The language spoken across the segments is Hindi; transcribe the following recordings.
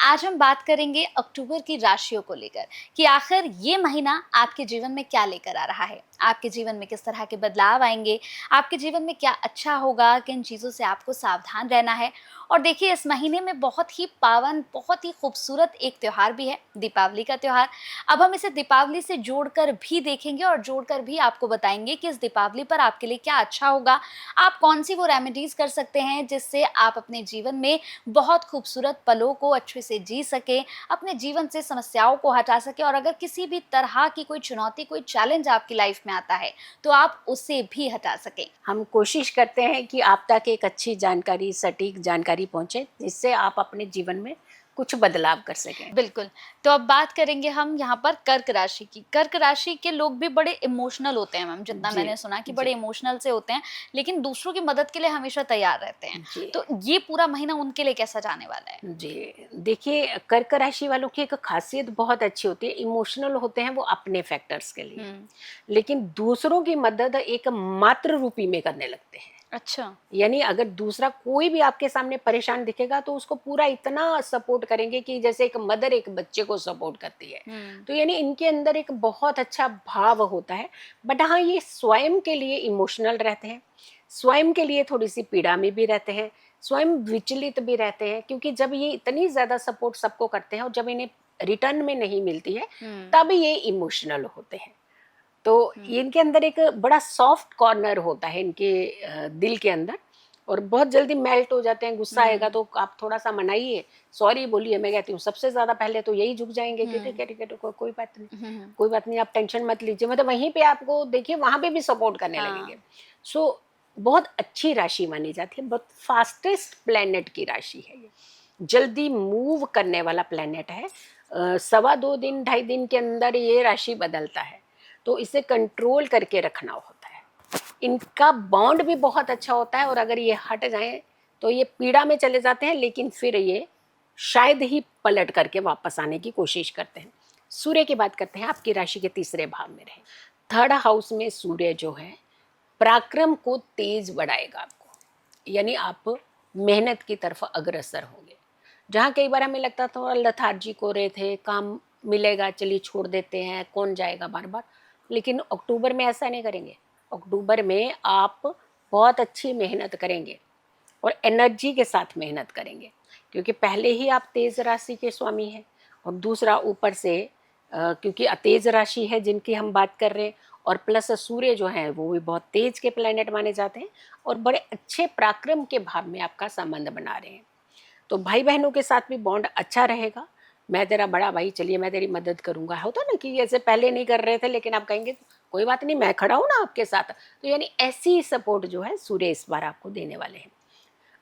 आज हम बात करेंगे अक्टूबर की राशियों को लेकर कि आखिर ये महीना आपके जीवन में क्या लेकर आ रहा है। आपके जीवन में किस तरह के बदलाव आएंगे, आपके जीवन में क्या अच्छा होगा, किन चीज़ों से आपको सावधान रहना है। और देखिए, इस महीने में बहुत ही पावन, बहुत ही खूबसूरत एक त्यौहार भी है, दीपावली का त्यौहार। अब हम इसे दीपावली से जोड़कर भी देखेंगे और जोड़कर भी आपको बताएंगे कि इस दीपावली पर आपके लिए क्या अच्छा होगा। आप कौन सी वो रेमेडीज कर सकते हैं जिससे आप अपने जीवन में बहुत खूबसूरत पलों को अच्छे से जी सके, अपने जीवन से समस्याओं को हटा सके। और अगर किसी भी तरह की कोई चुनौती, कोई चैलेंज आपकी लाइफ में आता है तो आप उसे भी हटा सकें। हम कोशिश करते हैं कि आप तक एक अच्छी जानकारी, सटीक जानकारी पहुंचे, जिससे आप अपने जीवन में कुछ बदलाव कर सकें। बिल्कुल। तो अब बात करेंगे हम यहाँ पर कर्क राशि की। कर्क राशि के लोग भी बड़े इमोशनल होते हैं मैम, जितना जी, मैंने सुना कि जी, बड़े इमोशनल से होते हैं, लेकिन दूसरों की मदद के लिए हमेशा तैयार रहते हैं। जी, तो ये पूरा महीना उनके लिए कैसा जाने वाला है? जी। देखिए, कर्क राशि वालों की एक खासियत बहुत अच्छी होती है, इमोशनल होते हैं वो अपने फैक्टर्स के लिए, हुँ। लेकिन दूसरों की मदद एक मात्र रूपी में करने लगते हैं। अच्छा। यानी अगर दूसरा कोई भी आपके सामने परेशान दिखेगा तो उसको पूरा इतना सपोर्ट करेंगे कि जैसे एक मदर एक बच्चे को सपोर्ट करती है। हुँ। तो यानी इनके अंदर एक बहुत अच्छा भाव होता है। बट हाँ, ये स्वयं के लिए इमोशनल रहते हैं, स्वयं के लिए थोड़ी सी पीड़ा में भी रहते हैं, स्वयं विचलित भी रहते हैं, क्योंकि जब ये इतनी ज़्यादा सपोर्ट सबको करते हैं और जब इन्हें रिटर्न में नहीं मिलती है, हुँ। तब ये इमोशनल होते हैं। तो हुँ। इनके अंदर एक बड़ा सॉफ्ट कॉर्नर होता है इनके दिल के अंदर, और बहुत जल्दी मेल्ट हो जाते हैं। गुस्सा आएगा हुँ। तो आप थोड़ा सा मनाइए, सॉरी बोलिए। मैं कहती हूँ सबसे ज्यादा पहले तो यही झुक जाएंगे कि ठीक हुँ। है ठीक है, तो कोई बात नहीं, हुँ, हुँ। कोई बात नहीं, आप टेंशन मत लीजिए। मतलब वहीं पे आपको देखिए, वहां पे भी सपोर्ट करने लगेंगे। हाँ। सो बहुत अच्छी राशि मानी जाती है, बहुत फास्टेस्ट प्लेनेट की राशि है ये, जल्दी मूव करने वाला प्लेनेट है। 1.25 दिन 2.5 दिन के अंदर ये राशि बदलता है, तो इसे कंट्रोल करके रखना होता है। इनका बॉन्ड भी बहुत अच्छा होता है, और अगर ये हट जाए तो ये पीड़ा में चले जाते हैं, लेकिन फिर ये शायद ही पलट करके वापस आने की कोशिश करते हैं। सूर्य की बात करते हैं, आपकी राशि के तीसरे भाव में रहे, थर्ड हाउस में सूर्य जो है, पराक्रम को तेज बढ़ाएगा आपको। यानी आप मेहनत की तरफ अग्रसर होंगे। जहाँ कई बार हमें लगता था थोड़ा लथार्जिक हो रहे थे, काम मिलेगा चलिए छोड़ देते हैं, कौन जाएगा बार बार, लेकिन अक्टूबर में ऐसा नहीं करेंगे। अक्टूबर में आप बहुत अच्छी मेहनत करेंगे और एनर्जी के साथ मेहनत करेंगे, क्योंकि पहले ही आप तेज राशि के स्वामी हैं, और दूसरा ऊपर से क्योंकि अतेज राशि है जिनकी हम बात कर रहे हैं, और प्लस सूर्य जो है वो भी बहुत तेज के प्लेनेट माने जाते हैं, और बड़े अच्छे पराक्रम के भाव में आपका संबंध बना रहे हैं। तो भाई बहनों के साथ भी बॉन्ड अच्छा रहेगा। मैं तेरा बड़ा भाई, चलिए मैं तेरी मदद करूंगा, होता ना कि जैसे पहले नहीं कर रहे थे लेकिन आप कहेंगे कोई बात नहीं, मैं खड़ा हूं ना आपके साथ। तो यानी ऐसी सपोर्ट जो है सूर्य इस बार आपको देने वाले हैं।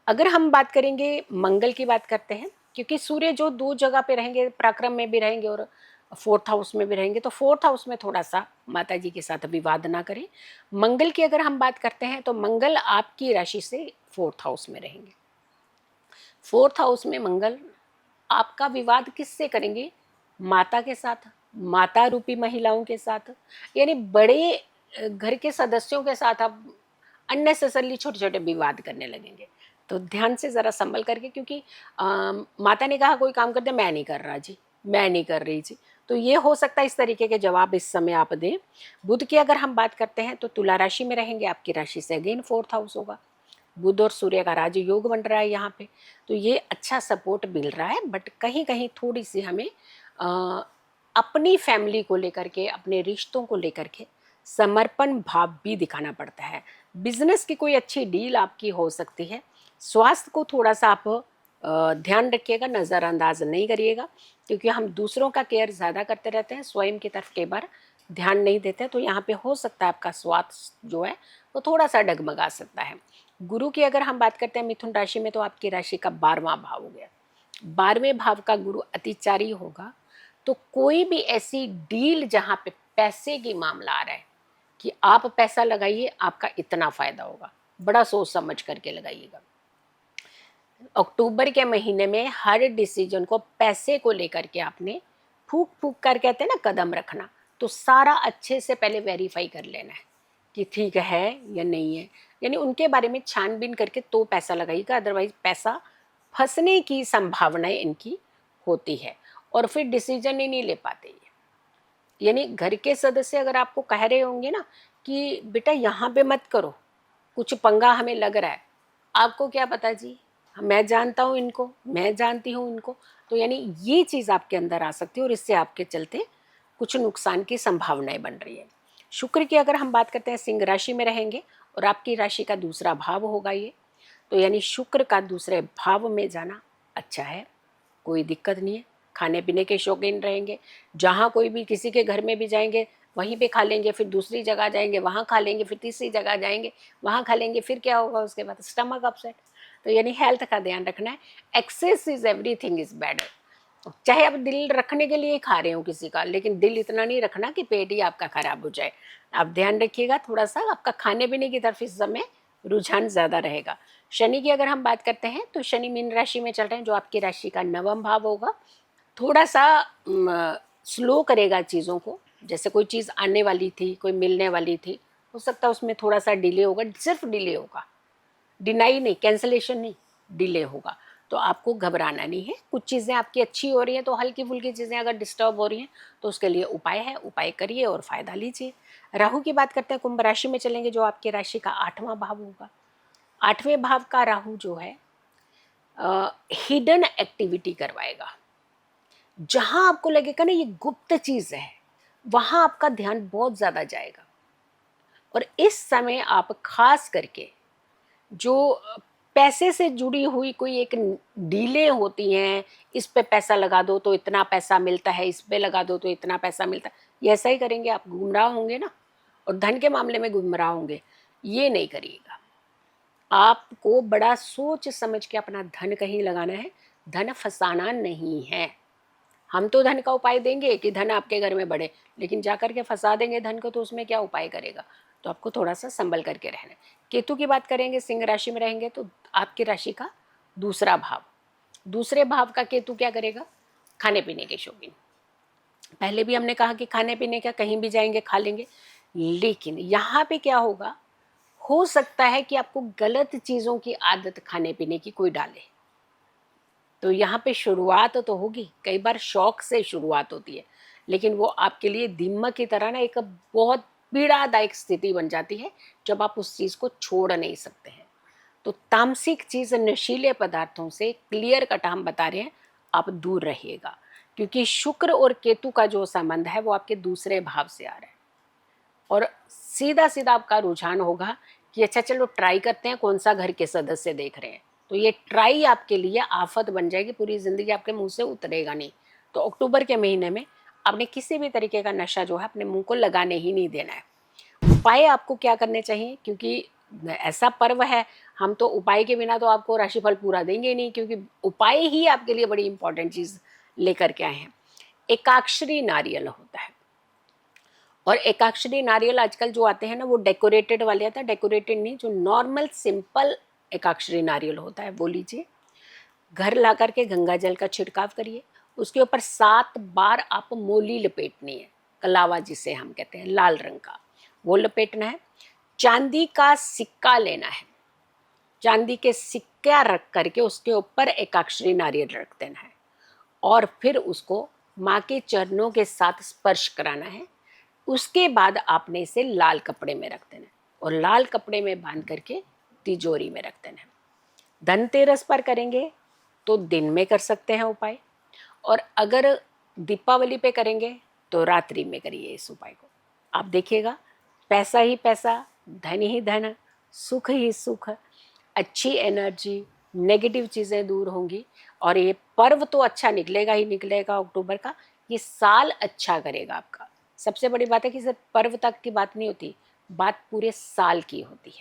अगर हम बात करेंगे, मंगल की बात करते हैं, क्योंकि सूर्य जो दो जगह पे रहेंगे, पराक्रम में भी रहेंगे और फोर्थ हाउस में भी रहेंगे, तो फोर्थ हाउस में थोड़ा सा माता जी के साथ विवाद ना करें। मंगल की अगर हम बात करते हैं तो मंगल आपकी राशि से फोर्थ हाउस में रहेंगे। फोर्थ हाउस में मंगल आपका विवाद किससे करेंगे? माता के साथ, माता रूपी महिलाओं के साथ। यानी बड़े घर के सदस्यों के साथ आप अननेसेसरली छोटे छोटे विवाद करने लगेंगे। तो ध्यान से ज़रा संभल करके, क्योंकि माता ने कहा कोई काम कर दे, मैं नहीं कर रहा जी, मैं नहीं कर रही जी, तो ये हो सकता है इस तरीके के जवाब इस समय आप दें। बुध की अगर हम बात करते हैं तो तुला राशि में रहेंगे, आपकी राशि से अगेन फोर्थ हाउस होगा। बुध और सूर्य का राजयोग बन रहा है यहाँ पे, तो ये अच्छा सपोर्ट मिल रहा है। बट कहीं कहीं थोड़ी सी हमें अ, अपनी फैमिली को लेकर के, अपने रिश्तों को लेकर के समर्पण भाव भी दिखाना पड़ता है। बिजनेस की कोई अच्छी डील आपकी हो सकती है। स्वास्थ्य को थोड़ा सा आप ध्यान रखिएगा, नज़रअंदाज नहीं करिएगा, क्योंकि हम दूसरों का केयर ज़्यादा करते रहते हैं, स्वयं की तरफ कई बार ध्यान नहीं देते। तो यहाँ पे हो सकता है आपका स्वास्थ्य जो है वो थोड़ा सा डगमगा सकता है। गुरु की अगर हम बात करते हैं मिथुन राशि में, तो आपकी राशि का 12वां भाव हो गया। 12वें भाव का गुरु अतिचारी होगा, तो कोई भी ऐसी डील जहाँ पे पैसे की मामला आ रहा है कि आप पैसा लगाइए, आपका इतना फायदा होगा, बड़ा सोच समझ करके लगाइएगा। अक्टूबर के महीने में हर डिसीजन को पैसे को लेकर के आपने फूक फूक कर, कहते हैं ना, कदम रखना। तो सारा अच्छे से पहले वेरीफाई कर लेना है कि ठीक है या नहीं है, यानी उनके बारे में छानबीन करके तो पैसा लगाइएगा, अदरवाइज पैसा फंसने की संभावनाएं इनकी होती है और फिर डिसीजन ही नहीं ले पाते ये। यानी घर के सदस्य अगर आपको कह रहे होंगे ना कि बेटा यहाँ पे मत करो, कुछ पंगा हमें लग रहा है, आपको क्या पता जी, मैं जानता हूँ इनको, मैं जानती हूँ इनको, तो यानी ये चीज़ आपके अंदर आ सकती है और इससे आपके चलते कुछ नुकसान की संभावनाएं बन रही है। शुक्र की अगर हम बात करते हैं, सिंह राशि में रहेंगे और आपकी राशि का दूसरा भाव होगा ये, तो यानी शुक्र का दूसरे भाव में जाना अच्छा है, कोई दिक्कत नहीं है। खाने पीने के शौकीन रहेंगे, जहाँ कोई भी किसी के घर में भी जाएंगे वहीं पे खा लेंगे, फिर दूसरी जगह जाएंगे वहाँ खा लेंगे, फिर तीसरी जगह जाएंगे वहाँ खा लेंगे, फिर क्या होगा उसके बाद स्टमक अपसेट। तो यानी हेल्थ का ध्यान रखना है। Excess is everything is bad. चाहे आप दिल रखने के लिए खा रहे हो किसी का, लेकिन दिल इतना नहीं रखना कि पेट ही आपका खराब हो जाए। आप ध्यान रखिएगा, थोड़ा सा आपका खाने पीने की तरफ इस समय रुझान ज़्यादा रहेगा। शनि की अगर हम बात करते हैं तो शनि मीन राशि में चल रहे हैं, जो आपकी राशि का नवम भाव होगा। थोड़ा सा स्लो करेगा चीज़ों को, जैसे कोई चीज़ आने वाली थी, कोई मिलने वाली थी, हो सकता है उसमें थोड़ा सा डिले होगा, सिर्फ डिले होगा, डिनाई नहीं, कैंसलेशन नहीं, डिले होगा। तो आपको घबराना नहीं है। कुछ चीज़ें आपकी अच्छी हो रही हैं, तो हल्की फुल्की चीज़ें अगर डिस्टर्ब हो रही हैं तो उसके लिए उपाय है, उपाय करिए और फ़ायदा लीजिए। राहु की बात करते हैं, कुंभ राशि में चलेंगे, जो आपकी राशि का 8वां भाव होगा। 8वें भाव का राहु जो है हिडन एक्टिविटी करवाएगा। जहाँ आपको लगेगा ना ये गुप्त चीज़ है, वहाँ आपका ध्यान बहुत ज़्यादा जाएगा। और इस समय आप खास करके जो पैसे से जुड़ी हुई कोई एक डीलें होती हैं, इस पे पैसा लगा दो तो इतना पैसा मिलता है, इस पे लगा दो तो इतना पैसा मिलता है, ये ऐसा ही करेंगे आप, गुमराह होंगे ना, और धन के मामले में गुमराह होंगे। ये नहीं करिएगा। आपको बड़ा सोच समझ के अपना धन कहीं लगाना है, धन फंसाना नहीं है। हम तो धन का उपाय देंगे कि धन आपके घर में बढ़े, लेकिन जाकर के फंसा देंगे धन को, तो उसमें क्या उपाय करेगा। तो आपको थोड़ा सा संभल करके रहना है। केतु की बात करेंगे, सिंह राशि में रहेंगे, तो आपकी राशि का दूसरा भाव, दूसरे भाव का केतु क्या करेगा, खाने पीने के शौकीन। पहले भी हमने कहा कि खाने पीने का कहीं भी जाएंगे खा लेंगे, लेकिन यहाँ पे क्या होगा, हो सकता है कि आपको गलत चीज़ों की आदत खाने पीने की कोई डाले। तो यहाँ पे शुरुआत तो होगी, कई बार शौक से शुरुआत होती है, लेकिन वो आपके लिए दीमक की तरह ना एक बहुत पीड़ादायक स्थिति बन जाती है जब आप उस चीज़ को छोड़ नहीं सकते हैं। तो तामसिक चीज़, नशीले पदार्थों से क्लियर कट हम बता रहे हैं, आप दूर रहिएगा, क्योंकि शुक्र और केतु का जो संबंध है वो आपके दूसरे भाव से आ रहा है। और सीधा सीधा आपका रुझान होगा कि अच्छा चलो ट्राई करते हैं, कौन सा घर के सदस्य देख रहे हैं। तो ये ट्राई आपके लिए आफत बन जाएगी, पूरी ज़िंदगी आपके मुंह से उतरेगा नहीं। तो अक्टूबर के महीने में आपने किसी भी तरीके का नशा जो है अपने मुंह को लगाने ही नहीं देना है। उपाय आपको क्या करने चाहिए, क्योंकि ऐसा पर्व है, हम तो उपाय के बिना तो आपको राशिफल पूरा देंगे ही नहीं, क्योंकि उपाय ही आपके लिए बड़ी इंपॉर्टेंट चीज़ लेकर के आए हैं। एकाक्षरी नारियल होता है, और एकाक्षरी नारियल आजकल जो आते हैं ना वो डेकोरेटेड वाले आते हैं, डेकोरेटेड नहीं, जो नॉर्मल सिंपल एकाक्षरी नारियल होता है वो लीजिए। घर ला करके गंगा जल का छिड़काव करिए, उसके ऊपर 7 बार आप मोली लपेटनी है, कलावा जिसे हम कहते हैं, लाल रंग का वो लपेटना है। चांदी का सिक्का लेना है, चांदी के सिक्का रख करके उसके ऊपर एकाक्षरी नारियल रख देना है, और फिर उसको माँ के चरणों के साथ स्पर्श कराना है। उसके बाद आपने इसे लाल कपड़े में रख देना है, और लाल कपड़े में बांध करके तिजोरी में रख देना है। धनतेरस पर करेंगे तो दिन में कर सकते हैं उपाय, और अगर दीपावली पे करेंगे तो रात्रि में करिए इस उपाय को। आप देखिएगा, पैसा ही पैसा, धन ही धन, सुख ही सुख, अच्छी एनर्जी, नेगेटिव चीज़ें दूर होंगी, और ये पर्व तो अच्छा निकलेगा ही निकलेगा अक्टूबर का, ये साल अच्छा करेगा आपका। सबसे बड़ी बात है कि सिर्फ पर्व तक की बात नहीं होती, बात पूरे साल की होती है।